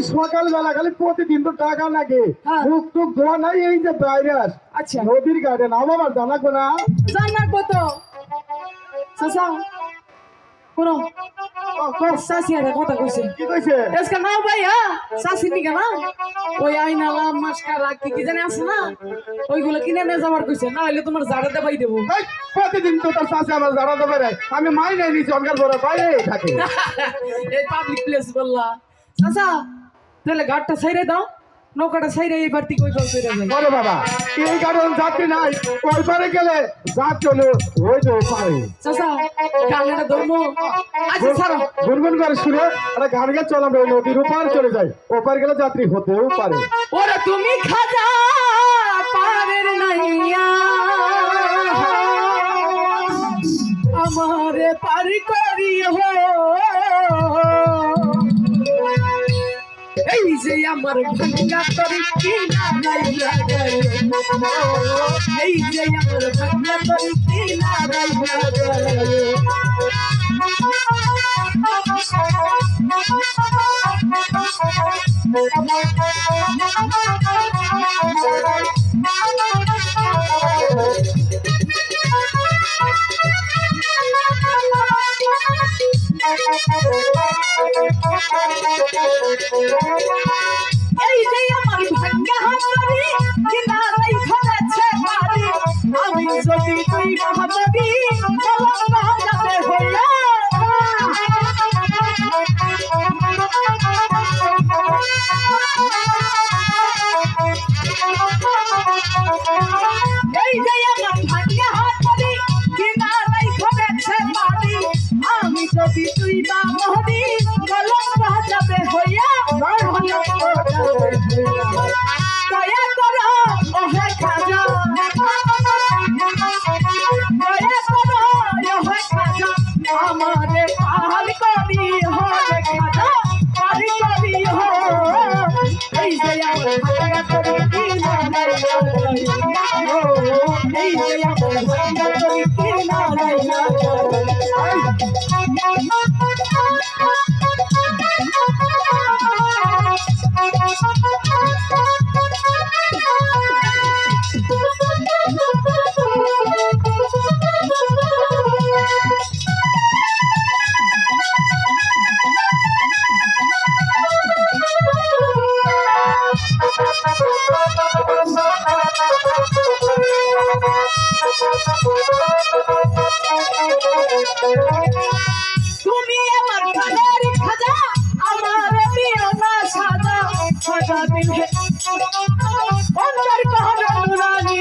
সকালবেলা খালি প্রতিদিন তো টাকা লাগে, মুখ টুক ধোয়া নাই, এই যে ভাইরাস। আচ্ছা নদীর ঘাটে নাও বাবা, জানাবো না? জানাবো তো চাচা। কোন শাশি আরে কথা কইছে, কি কইছে? এসকা নাও ভাই। হ্যাঁ শাশি নিকে না ওই আইনালা মাস্কারা কি কি জানি আছে না, ওইগুলো কিনে নিয়ে যাবার কইছে, না হইলে তোমার জাড়া দেবাই দেবো। প্রতিদিন তো তোর শাশি আমার জাড়া দেবে রে, আমি মাই নাই নিচে অনকার বড় বাইরে থাকে। এই পাবলিক প্লেস বললা চাচা, তাহলে ঘাটটা ছাইরে দাও, নৌকাটা ছাইরে এই বাড়তি কই পাল চলে যায়। বলে বাবা এই কারণ যাত্রী নাই, কই পারে গেলে যাত্রী হলো ওই যে পারে। চাচা গানটা ধরবো। আচ্ছা ছাড়ো, গুনগুন করে শুনে আরে গান গিয়ে চল, আমরা ওই নদীর ওপার চলে যাই, ওপার গেলে যাত্রী হতেও পারে। ওরে তুমি খাজা পারের নাইয়া আমারে পারি করি হো, এই যে আমার ভাঙ্গা তরি কি নাইয়া গেল, এই যে আমার ভাঙ্গা তরি কি নাইয়া গেল। এই যে আমার ভাগ্য হাতরি কিনারাই ধরেছে বাড়ি, আমি যদি তুই মহানবী কলঙ্ক যাবে হইয়া। এই যে আমার ভাগ্য হাতরি কিনারাই ধরেছে বাড়ি, আমি যদি তুই বা মহদি কলঙ্ক যাবে হইয়া। দয়া করো ওহে খাজা, দয়া করো ওহে খাজা, আমারে পাহাড় করি হবে খাজা, পারি করি হো। এই যে আমার ভাগ্য করি কি না নাই, এই যে আমার ভাগ্য করি কি না নাই। তুমি আমার কানের খাজা, আমার দিও না সাজা, সাজা দিলে অন্তর কহর নুরানি।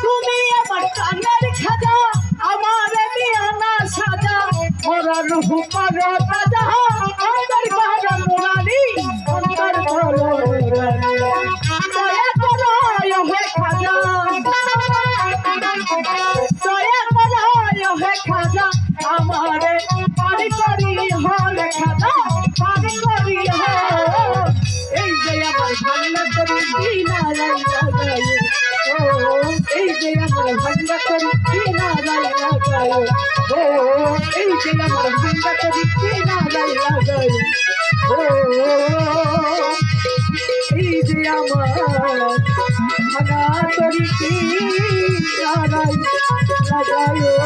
তুমি আমার কানের খাজা, আমার দিও না সাজা, ওরা রূপ পর তাজা, অন্তর কহর নুরানি, অন্তর কহর নুরানি। দয়া করো ওহে খাজা, দয়া করো ওহে খাজা, আমারে পারি করি হলে খাজা, পারি করি হো। এই যে আমার ভান্ডা করি দিনা রাইয়া যায়, ও এই যে আমার ভান্ডা করি দিনা রাইয়া যায়, ও এই যে আমার ভান্ডা করি দিনা রাইয়া যায়, ও এই যে আমার ভাঙা তরি কি নারাই লাগায়।